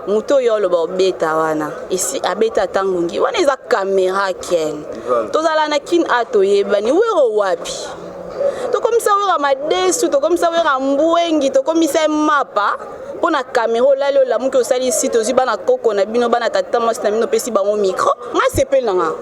Muto yo lo beta wana. Ici abeta tangungi. Wana eza caméra ken. Tozala na kin ato yebani wero wapi. To comme ça wera madesu, to comme ça wera mbwengi, to comme ça mapa. Pour la caméra là la muke osali site ozi bana koko na bino bana tata moi na bino pesi bango micro. Ma sepel nanga.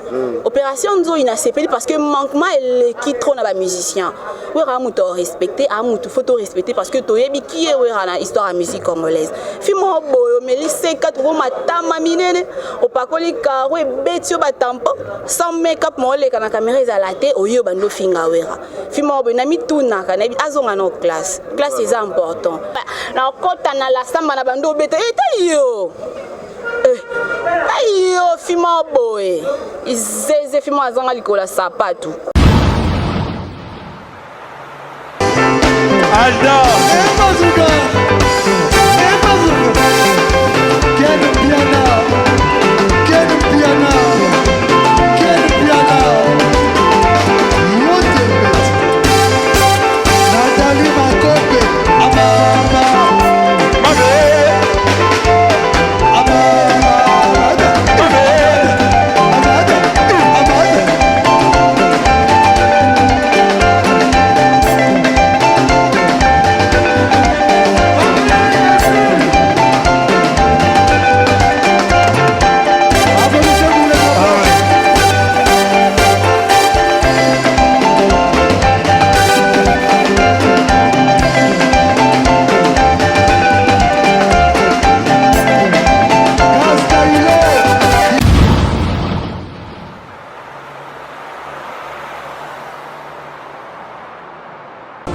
Opération nzo ina sepeli parce que manquement elle qui trop na ba musicien. Wera muto respecter, a muto photo respecter parce que to yebi ki e wera na histoire de musique congolaise. Fimo boyo meli C4 ko matama minene. Opakoli karo e betio ba tampo sans make-up mo le kana caméra ezalate oyo bando finga wera. Fimo boyo na mituna kana azonga no classe. Classe est important. Na kota na la samba na bando beta yo ayo fima boy izeze fima azanga likola sapatu Alda Emazuka Quel piano Nathalie Makope Amama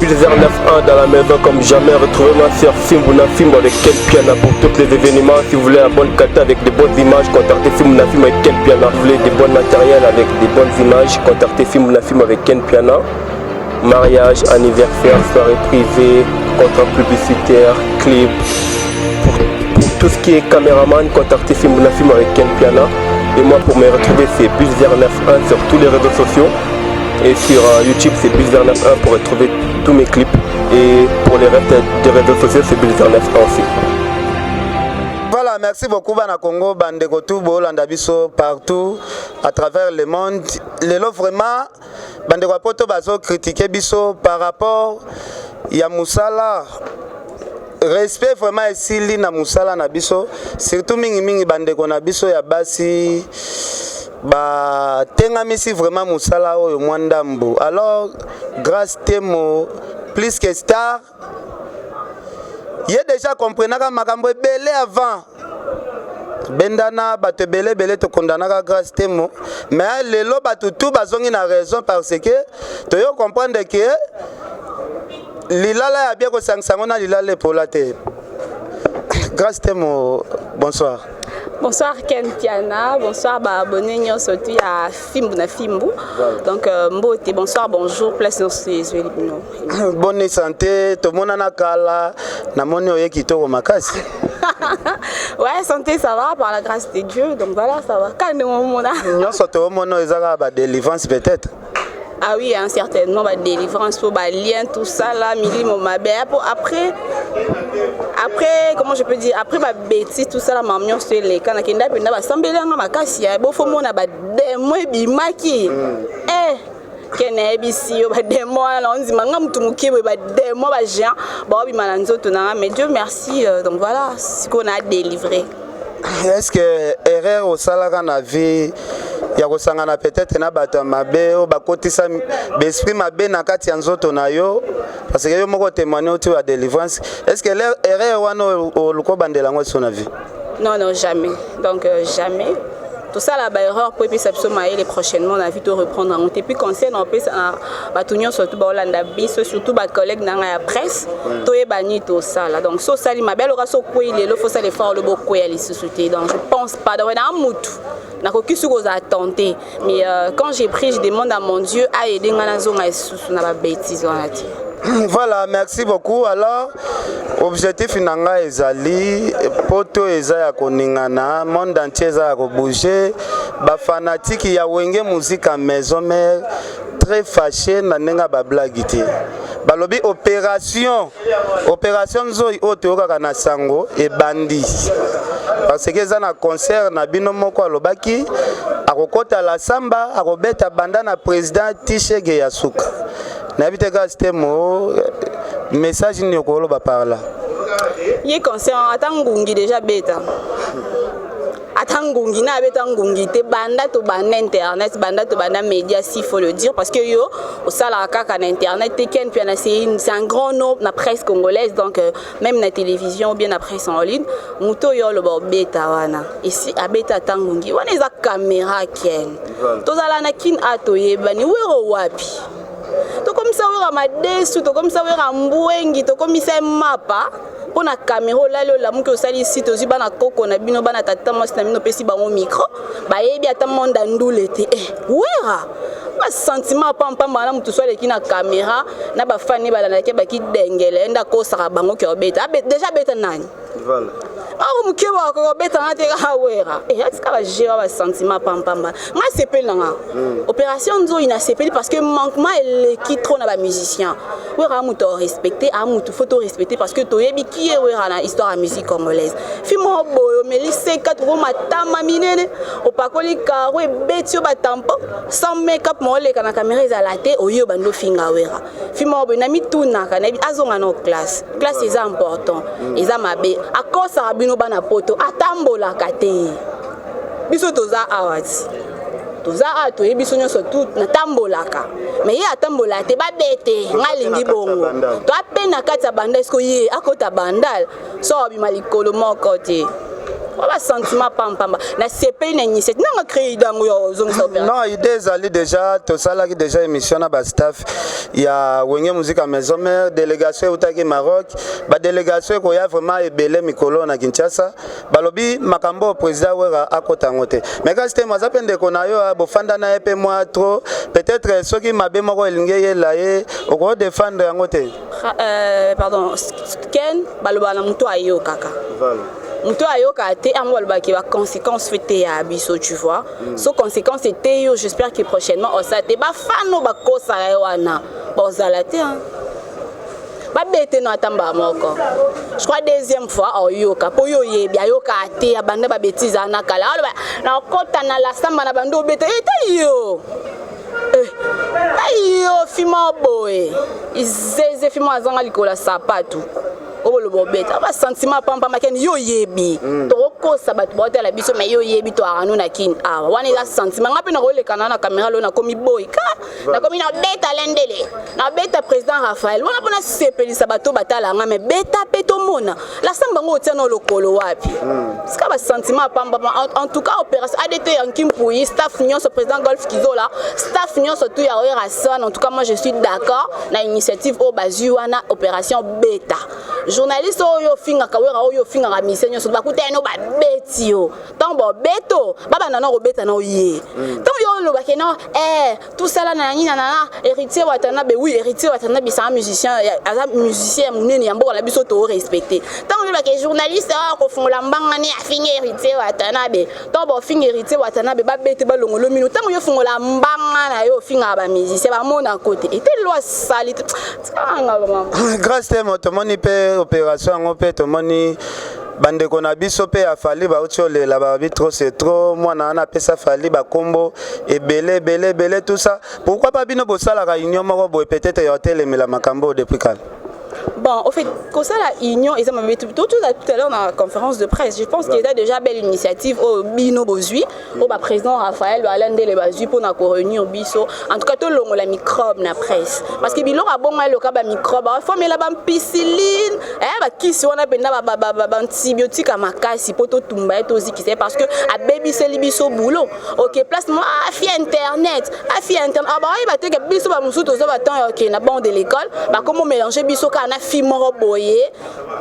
Vers 9-1 dans la maison comme jamais. Retrouvez ma soeur Fimbuna Fimbo avec Ken Piana pour tous les événements. Si vous voulez un bon kata avec des bonnes images, contactez Fimbuna Fimbo avec Ken Piana. Si vous voulez des bons matériels avec des bonnes images, contactez Fimbuna Fimbo avec Ken Piana. Mariage, anniversaire, soirée privée, contrat publicitaire, clip. Pour tout ce qui est caméraman, contactez Fimbuna Fimbo avec Ken Piana. Et moi pour me retrouver c'est Bulzer91 sur tous les réseaux sociaux. Et sur YouTube c'est Bulzer91 pour retrouver tous mes clips. Et pour les restes des réseaux sociaux c'est Bulzer91 aussi. Voilà, merci beaucoup Bana Congo, Bandeko Tubo, Landabiso, partout, à travers le monde. Les lots vraiment, Bandeko Poto Bazo critiquer Biso par rapport à Moussala. Respect vraiment ici na Moussala na Biso, surtout mingi Bandeko na Biso ya basi. Ba tenga misi vraiment Moussala oyo mwandambo. Alors grâce Temo plus que star yé déjà comprenaka makambo belé avant bendana bato belé to kondanaka grâce Temo mais lelo bato tout bazongi na raison parce que to yo comprendre que lilala ya bien ko sangsango na lilala polate grâce Temo. Bonsoir. Bonsoir Ken Piana, bonsoir abonnés surtout à Fimbuna Fimbo. Donc mbote bonsoir bonjour place dans ces bonne santé tout le monde na kala na moni oye kitoko makasi. Ouais, santé ça va par la grâce de Dieu. Donc voilà, ça va. Quand on mona. Nous sortons mon ezaka ba délivrance peut-être. Ah oui, hein, certainement, bah, délivrance, pour bah, lien, tout ça là, après, comment je peux dire, après ma bêtise, tout ça là, ma mignon sur les cannes, qui n'a pas de sambelé, ma casse, il y a beau faux mon a des mois bimaki. Qui n'est pas ici, des mois, on dit, mangam tout mouki, des mois, géant, bah, oui, malanzo, tout n'a, mais Dieu merci, donc voilà, ce qu'on a délivré. Est-ce que erreur au salaire na vie ya kosangana peut-être na bato mabe o bakotisa l'esprit mabe na kati ya nzoto na yo parce que yo moko témoigner au à délivrance est-ce que l'erreur wana o luko bandela ngo sur na vie? Non jamais, donc jamais. Tout ça la erreur pour puis ça les prochainement on a vu tout reprendre on était plus conseil on peut ba tunyo surtout ba Hollanda biso surtout ba collègue na la presse to e bani tout ça là donc so sali ma belle raso ko il est faut ça les faire le beaucoup à les sociétés donc je pense pas dans un mutu na ko kisu ko za tenter mais quand j'ai pris je demande à mon Dieu à aider ngana zonga isusu na ba bêtises on a dit. Voilà, merci beaucoup. Alors, objectif nanga ezali poto eza ya koningana, monde entier eza ya ko bouger, ba fanatique ya wenge musique à maison mère très fâché na nenga ba blague té. balobi opération nzoi oyo toyokaka na sango ebandi parce que eza na concert na bino moko alobaki akokota la samba akobeta banda na président Tishege ya suka nayebi te ka stemo message nini okoloba par là ye concert ata ngungi déjà beta ata ngungi na beta ngungi te banda to banda internet banda to banda média si faut le dire parce que yo au sala kaka na internet te ken puis c'est un grand nom na presse congolaise donc même na télévision ou bien na presse en ligne muto yo lo beta wana ici abeta tangungi wana eza caméra ken tozala na kin atoyeba ni wero wapi to comme ça wera madesu to comme ça wera mbwengi to comme ça mapa pour na caméra là la muke osali site ozi bana koko na bino bana tata moi na bino pesi bango micro ba yebi ata monde ndule te wera ba sentiment pampa bana mutu so leki na caméra na ba fani bala na ke ba ki dengele nda ko saka bango ke obeta déjà beta nani voilà awo mukeba ko beta na te ka wera est-ce que va gérer ba sentiment pampa nga sepeli nga opération nzo ina sepeli parce que manquement eleki trop na ba musicien wera mutu respecter a mutu faut respecter parce que toyebi qui est wera na histoire de musique congolaise fimo boyo melise 4 matama minene opakoli karo ebetio ba tampo sans make-up mo le kana caméra ezalate oyo bando finga wera fimo boyo na mituna kana azonga no classe est important eza mabe akosa bino bana poto atambola kate biso toza awati toza ato yebiso nyonso tout na tambolaka mais ye atambola te babete ngalingi bongo to apena kati ya banda esko ye akota bandal so abima likolo moko te wala sentiment pamba na CP na initiative na créé dango yo zongisa opération non idée ezali déjà to sala ki déjà émission na ba staff ya wenge musique à maison mère délégation utaki Maroc ba délégation ko ya vraiment ebele mikolo na Kinshasa balobi makambo président wera akota ngote mais quand c'était moi zapende ko na yo bo fanda na epe moi trop peut-être soki mabe moko elinge ye la ye oko défendre ngote pardon Ken baloba na muto ayo kaka voilà muto ayoka te amwa lobaki ba conséquences fete ya biso tu vois so conséquences était yo j'espère que prochainement on ça te ba fano ba kosa wana bozala te ba bete no atamba moko je crois deuxième fois oyoka po yo yebi ayoka te abanda ba bêtises na kala na kota na la samba na bando bete ete yo ayo fima boy izeze fima azanga likola sapatu le bobeta ba sentiment pamba makeni yo yebi to ko sabat bota la biso mais yo yebi to arano na kin wana ila sentiment ngapi na roleka na caméra lo na komi boy ka na komi na beta lendele na beta président Raphaël wana pona sepeli sabato batala nga mais beta peto mona la samba ngo tia no lokolo wapi ska ba sentiment pamba en tout cas opération ADT en Kimpouyi staff nyonso président Golf Kizola staff nyonso tout ya Rason en tout cas moi je suis d'accord na initiative au bazuana opération beta journaliste oyo finga kawera oyo finga ka misenyo so bakuteno ba betio tombo beto baba nana ko beta na oye tombo yo lo bakeno tout ça là na nina na héritier watanabe oui héritier watanabe c'est un musicien munene yambo la biso to respecter tombo yo ba journaliste ko fungola mbanga ni afinga héritier watanabe tombo finga héritier watanabe ba bete ba longolo minu tombo yo fungola mbanga na yo finga ba musicien ba mona côté était loi sali grâce à motomoni pe opération ngopé tomoni bandeko na biso pe afali ba utole la ba trop c'est trop mwana na pesa fali ba kombo et belé tout ça pourquoi pas bino bosala ka union moko boy peut-être ya hôtel mais la makambo depuis quand bon au fait comme ça la union et ça m'a tout à l'heure dans la conférence de presse je pense qu'il y a déjà belle initiative au bino bozui au président Raphaël Alain de bazui pour na ko réunir biso en tout cas tout longo la microbe na presse parce que bilo a bon le ka ba microbe faut mais la ba piscine ba kisi wana penda ba antibiotique makasi poto tumba to zi qui c'est parce que a baby seli biso boulot OK place moi afi internet ba te ke biso ba musuto zo ba temps OK na bon de l'école ba comment mélanger biso ka na film boye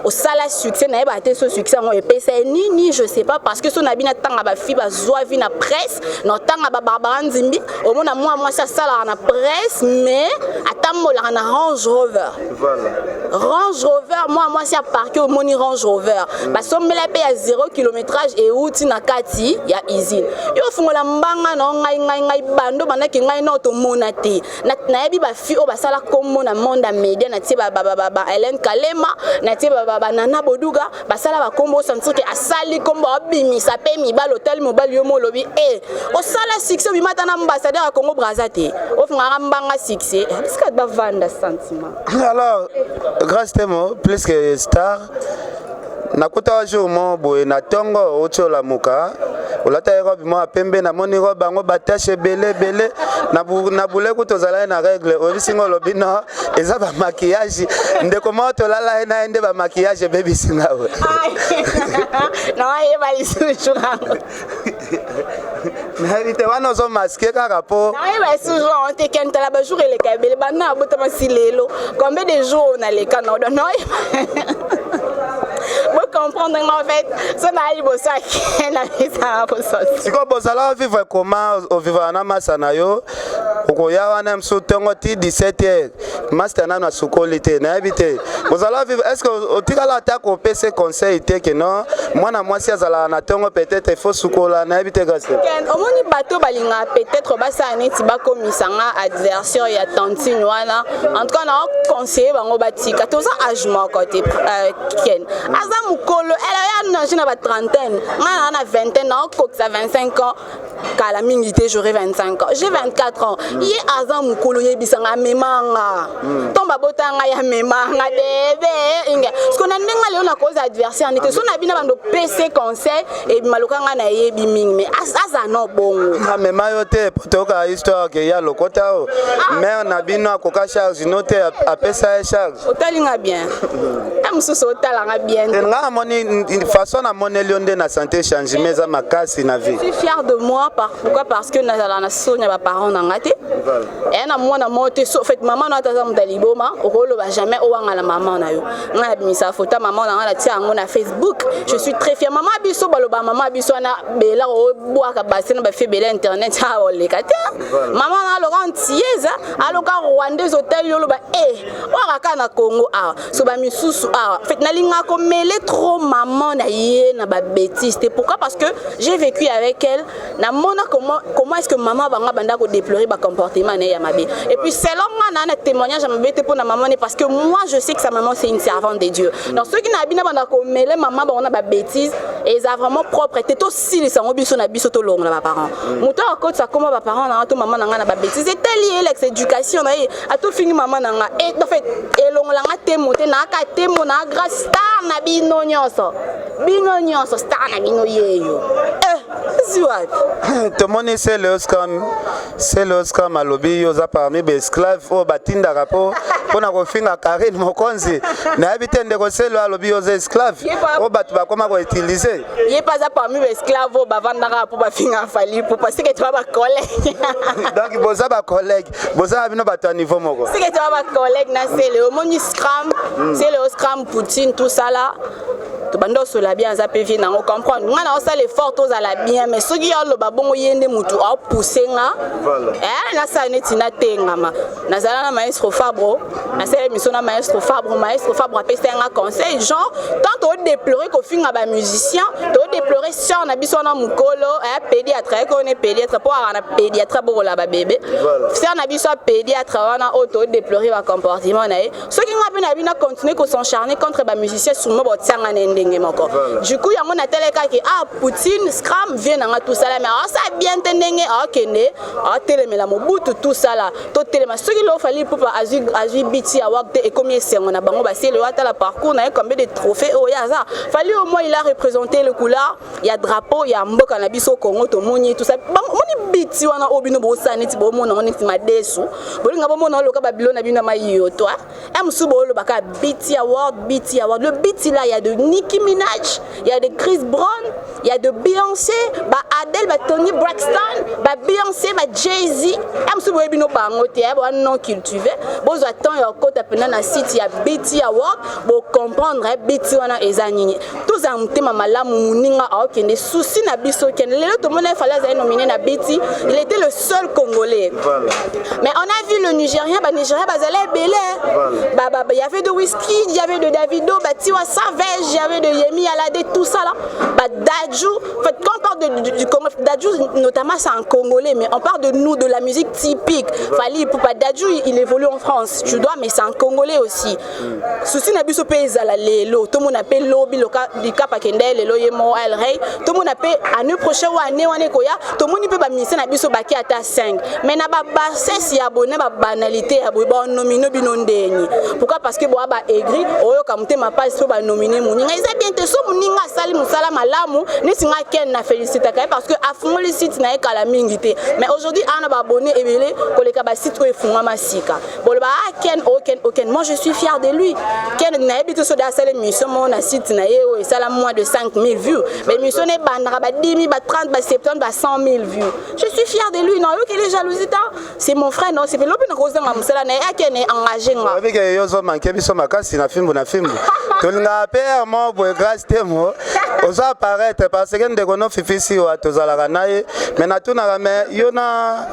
au sala succès na ba te so succès ngo epesa nini je sais pas parce que son abina tanga ba fi ba zwa vi na presse no tanga ba Barbara Nzimbi au mona moi ça sala na presse mais atamola na Range Rover. Voilà. Range Rover moi c'est à parquer au moni Range Rover parce que mela pe ya 0 kilométrage et outi na kati ya usine yo fungola mbanga no ngai bando banaki ngai no to mona te na yebi ba fi o basala kombo na monde media na tie ba Hélène Kalema na tie ba Nana Boduga basala ba kombo sentir que asali kombo abimisa pe mi ba l'hôtel mobile yo mo lobi o sala succès bi mata na ambassadeur à Congo Brazzaville o funga mbanga succès est-ce que ba vanda sentiment alors grâce temo plus que star nakuta jour mo boye na tongo ochola muka olata robe mo pembe na moni robe bango batache belé na boule ko tozala na règle obisingo lobino eza ba maquillage ndeko mo to lala na ende ba maquillage baby singa we na ye ba lisuchura na vite wana zo masquer kaka po na ye ba sujo on te kenta la ba jour ele kabele bana bota masilelo combien de jours on a les canaux non vous comprenez en fait ça n'a pas bossa qui na ça bossa si ko bosala vivre comment au vivre na masana yo okoya wana msutongo ti 17h master na sukolité na habité bosala vivre est-ce que otikala attaque au PC conseil te que non mwana mwasi azala na tongo peut-être il faut sukola na habité grâce au moni bateau balinga peut-être basa neti bakomisanga adversaire ya tantine wana en tout cas na conseiller bango batika toza âge moko te ken aza mukolo elle a na trentaine ngana na vingtaine na kokisa 25 ans kala mingi te j'aurai 25 ans j'ai 24 ans ye aza mukolo yebisanga memanga tomba botanga ya memanga bébé inga ce qu'on a ndenga leo na cause adversaire nite so na bina bando PC conseil et malokanga na yebi mingi mais aza no bongo na mema yo te potoka histoire que ya lokota o mais na bino akoka charge note apesa charge otalinga bien amsuso otalanga bien nga moni façon na monelio nde na santé change mais za makasi na vie. Je suis fière de moi pourquoi parce que na sonya ba parents na ngate et na mwana moté so fait maman na taza mdaliboma rolo ba jamais o wanga la maman na yo nga bimisa photo maman na la tia ngo na Facebook je suis très fière maman biso baloba maman biso na bela o boaka basena ba fait bela internet ha o le kata maman na lo gantieza aloka rwandais hôtel yo lo ba waka na Congo so ba misusu fait na linga ko mêler trop maman na yé na ba bêtise c'est pourquoi parce que j'ai vécu avec elle na mona comment est-ce que maman banga banda ko déplorer ba comportement na ya mabe et puis selon moi na témoignage à mabe te pour na maman parce que moi je sais que sa maman c'est une servante de Dieu donc ceux qui na bina banda ko mêler maman ba on a ba bêtise et ils a vraiment propre était aussi les sango biso na biso to long na ba parents muto akot sa comment ba parents na to maman na ba bêtise c'était lié l'ex-éducation na a tout fini maman na et en fait elongo la nga témote na ka témo na grâce star na bino nyonso star na bino yeyo tomoni c'est le Oscar malobi yoza parmi ba esclave o batinda rapo pona ko finga Karine Mokonzi na habite ndeko selo alobi yoza esclave o batu ba koma ko utiliser ye pas za parmi ba esclave o ba vandaka po ba finga fali po parce que tu vas ba collègue donc boza ba collègue boza bino batu à niveau moko c'est que tu vas ba collègue na c'est le moni scram c'est le Scram Poutine tout ça là to bando so la bien za PV na on comprendre ngana o sala effort to za la bien mais soki yo lo babongo yende mutu a pousser nga na sa neti na tengama na zala na maestro Fabro na sala mission na maestro Fabro a pesa nga conseil genre tant to déplorer ko finga ba musicien to déplorer sur na biso na mukolo pédiatre ko ne pédiatre pour na pédiatre pour la ba bébé sur na biso pédiatre wana auto déplorer ba comportement na soki nga pe na bina continuer ko s'encharner contre ba musicien seulement bo tsanga du coup yango na teleka ki Poutine Scram vient na tout ça là mais ça bien tendenge kende telemela mobutu tout ça là to telema soki lo fali pour azu biti a wakte et combien c'est on a bango ba c'est le wata la parcours na combien de trophées oh ya ça fali au moins il a représenté le couleur il y a drapeau il y a mboka na biso Congo to moni tout ça moni biti wana obino bosani ti bomona on ti madesu bolinga bomona loka Babylone bino mayo toi musu bolo baka biti award le biti là il y a de Nicki Minaj, il y a de Chris Brown, il y a de Beyoncé, ba Adele, ba Tony Braxton, ba Beyoncé, ba Jay-Z musu boye bino bango te ba non cultivé bozo attend yo kota pena na site ya biti award bo comprendre biti wana ezanini tous en mutema malamu muninga akende souci na biso ken lelo to mona fallait être nominé na biti il était le seul congolais voilà. Mais on a vu le Nigérien bazalé belé il y avait de Whisky, il y avait de Davido, Tiwa Savage, il y avait de Yemi Alade, tout ça là. Dadju, en fait, quand on parle du Congo, Dadju notamment c'est un Congolais, mais on parle de nous, de la musique typique. Fali Poupa Dadju, il évolue en France, tu dois, mais c'est un Congolais aussi. Souci n'a plus ce pays à l'élo, tout le monde appelle Lobi, le cap à Kendel, le Yemo, El Rey, tout le monde appelle année prochaine ou année Koya, tout le monde peut pas misser n'a plus ce baquet à ta 5. Mais n'a pas bassé si abonné, ma banalité, abonné, nominé, binondé. Pourquoi? Parce que bon aba aigri oyo kamuté ma page so ba nominer muninga eza bien te so muninga sali musala malamu ni singa ken na féliciter parce que afungo le site na ekala mingi te mais aujourd'hui ana ba abonné ebele koleka ba site ko efunga masika bon ba ken aucun moi je suis fier de lui ken na ebito so da sala mission mon na site na ye o sala moins de 5000 vues mais mission ne bandra ba 10 000 ba 30 ba 70 ba 100 000 vues je suis fier de lui non yo que les jalousie c'est mon frère non c'est lobi na kozanga musala na ken engagé nga manke biso makasi na fimbu tolinga père mo boy grâce temo oza apparaître parce que ndeko no fifisi wa tozalaka naye mais na tuna mais yona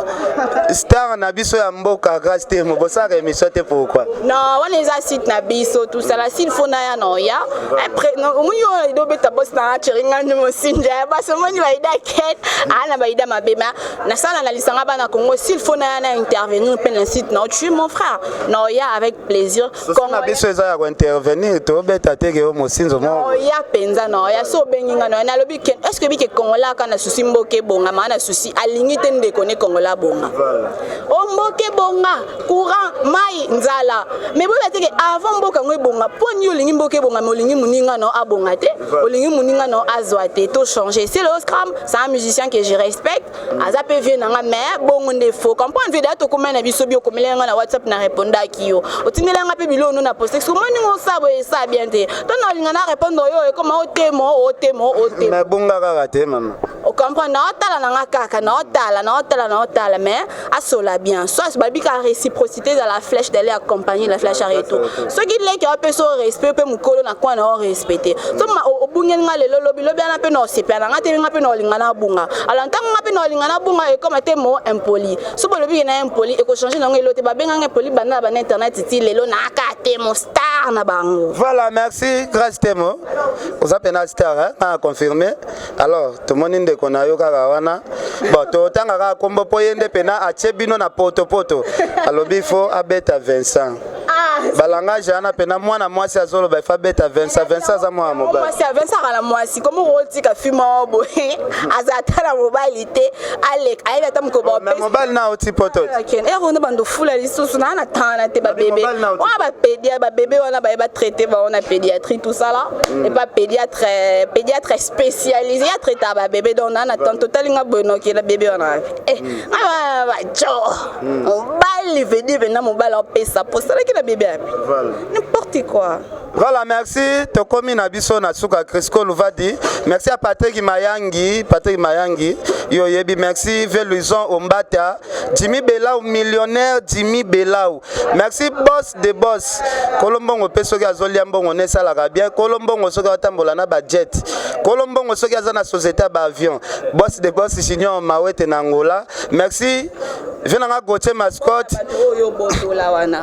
star na biso ya mboka grâce temo bosaka émission te pourquoi non on les a site na biso tout ça la s'il faut na ya no ya après no muyo do beta boss na chiringa no sinja ba so moni ba ida ket ana ba ida mabema na sala na lisanga ba na Congo s'il faut na intervenir pe na site non tu es mon frère non ya avec plaisir quand on a besoin de intervenir to beta tege o mosinzo mo ya penza no ya so benginga no na lobi est-ce que bike Kongola kana susi mboke bonga mana susi alingi te ndeko ne Kongola bonga o mboke bonga courant mai nzala mais bo teke avant mboka ngwe bonga poni olingi mboke bonga molingi muninga no abonga te olingi muninga no azwa te to changer c'est le Scram c'est un musicien que je respecte azape vie nanga mais bongo ndefo comprendre vidéo to komena biso bio komelenga na WhatsApp na répondre kiyo otindelanga pe bilo no na poster so moni ngo sabo esa bien te to na linga na répondre yo comme otemo mais bonga kaka te maman o comprendre na otala na kaka na otala mais asola bien soit babika réciprocité dans la flèche d'aller accompagner la flèche à retour ce qui les qui a peu so respect pe mukolo na kwa na respecter so ma obungenga lelo lobi ana pe no sepa na ngate nga pe no linga na bunga alors ntango nga pe no linga na bunga e comme te mo impoli so bo lobi na impoli e ko changer na ngelote babenga impoli bana ba internet ti lelo na akate mon star na bango. Voilà, merci grâce Temo. Vous avez star hein, à confirmer. Alors, tout le monde est qu'on a eu karawana. Bon, tout autant que combo poyende pena a chebino na poto. Alors, il faut abeta Vincent. Balanga jana pena mwana mwasi azolo ba fa beta Vincent za mwa mobile. Mwasi Vincent ala mwasi comme roti ka fima bo azata la mobilité Alec ayi ta mko ba mais mobile na oti poto. Ken e ronde bando fula lisusu na na tana te ba bébé. On ba pédia ba bébé on a ba traité ba on a pédiatrie tout ça là et pas pédiatre spécialisé à traiter ba bébé donc on a tant total nga bono ki la bébé on a. Ba jo. On va venir venir mobile on paye ça pour ça que la bébé voilà. N'importe quoi. Voilà, merci. Tokomi na biso na suka Crisco Louvadi. Merci à Patrick Mayangi. Yo yebi merci Veluison Ombata. Jimmy Belau millionnaire Jimmy Belau. Merci boss de boss. Kolombongo peso ga zoliambongo ne sala bien. Kolombongo soka tambola na budget. Kolombongo soka za na société ba avion. Boss de boss Junior Mawete na Angola. Merci. Venanga Gauthier mascotte.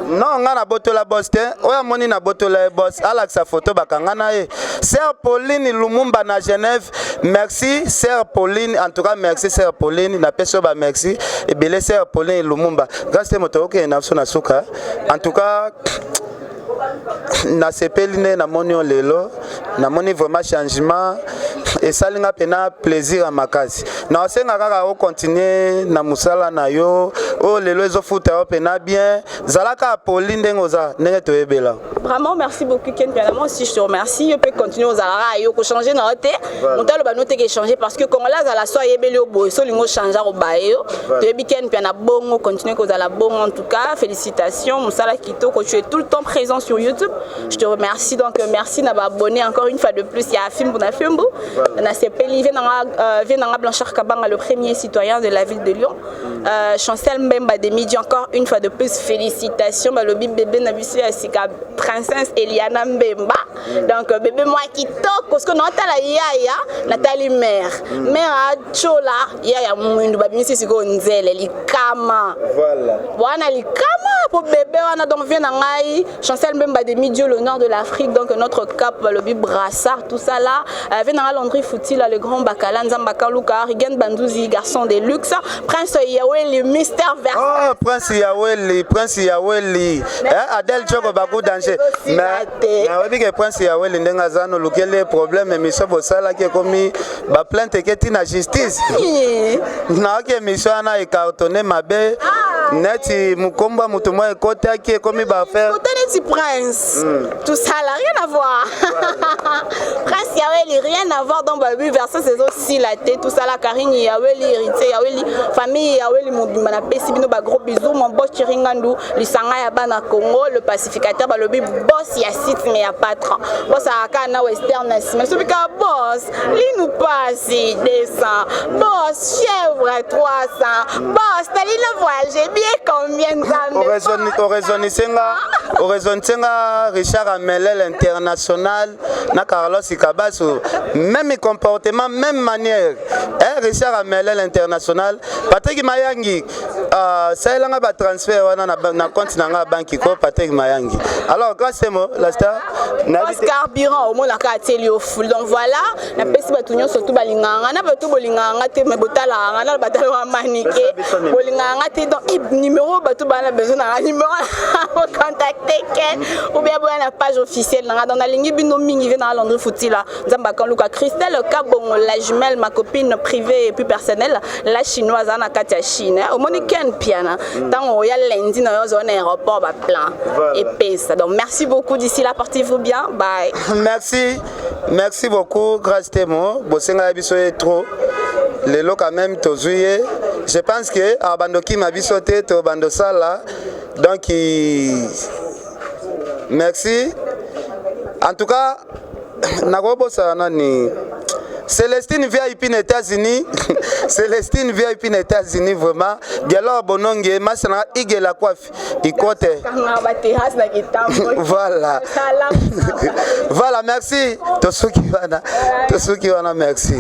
Non, nga na botola boss te. Oya moni na botola boss. Alaxa photo bakanga na e. Sœur Pauline Lumumba na Genève. Merci Sœur Pauline. En tout cas merci Sœur Pauline na peso ba merci. Et belle Sœur Pauline Lumumba. Grâce moto ke na so na suka. En tout cas na sepeline na moni lelo. Na moni vraiment changement. et ça linga pena plaisir à makasi na osenga kaka o continuer na musala na yo o lelo ezo futa yo pena bien zalaka poli ndengo za ndenge toyebela. Vraiment merci beaucoup Ken Piana, moi aussi je te remercie. Je peux continuer aux alara yo ko changer na hote on t'a le banote que changer parce que quand là za la soie yebeli o boy so lingo changer au bayo to Ken Piana bongo continuer ko za la bongo en tout cas félicitations musala kito ko tu es tout le temps présent sur YouTube. Je te remercie donc merci na ba abonné encore une fois de plus il y a Fimbu na Fimbu na CPL vient dans Blanchard Kabanga le premier citoyen de la ville de Lyon. Chancel Mbemba de Midi encore une fois de plus félicitations ba lobi bébé na biso ya sika princesse Eliana Mbemba. Donc bébé moi qui toque parce que nota la yaya Nathalie mère a chola yaya mwindu ba bimisi siko nzele likama. Voilà. Wana likama pour bébé wana donc vient na ngai Chancel Mbemba de Midi le nord de l'Afrique donc notre cap le bi brassard tout ça là vient na Landry Fouti là le grand Bakala Nzamba Kaluka Rigen Bandouzi garçon de luxe Prince Yaweli Mystère Versace. Oh Prince Yaweli Adèle Djoko Bakou danger mais na obi ke Prince Yaweli ndenga zano lukele problème mission bosala ke komi ba plainte ke tina justice na ke mission na ekartonné mabe neti mukomba mutu mo ekota ke komi ba faire neti Prince tout ça là rien à voir Prince Yaweli rien à voir dans Babu Versace c'est aussi la tête tout ça là Karine Yaweli héritier Yaweli famille Yaweli mobimba na pesi bino ba gros bisous mon boss Chiringandu lisanga ya bana Congo le pacificateur ba lobi boss ya site mais ya patron boss aka na western mais celui qui boss li nous passe 200 boss chèvre 300 boss tali le voyage bien combien au raison senga Richard Amelel international na Carlos Ikabaso même comportement même manière Richard Amelel international Patrick Mayangi ça il a ba transfert wana na compte na banque ko Patrick Mayangi alors grâce mo la star Oscar Biran au mona ka ateli au full donc voilà na pesi batunyo surtout balinganga na batu bolinganga te me botala na batala wa manike bolinganga te donc numéro batu bana besoin na numéro contacter Ken ou bien la page officielle dans la ligne bino mingi vient dans Landry Fouti là Nzamba Kaluka Christelle Kabongo la jumelle ma copine privée et plus personnelle la chinoise ana Katia Chine au moni Ken Piana tant ya lundi dans zone aéroport ba plan et pesa donc merci beaucoup d'ici là portez-vous bien bye. Merci beaucoup grâce témo bosenga biso trop lelo quand même tozuye je pense que abandoki ma biso te to bando sala donc merci en tout cas nakobo sana ni Célestine VIP aux États-Unis. Célestine VIP aux États-Unis vraiment. Dialogue bononge masana igela coiffe. Ikote. Voilà. Voilà, merci. Tosuki wana merci.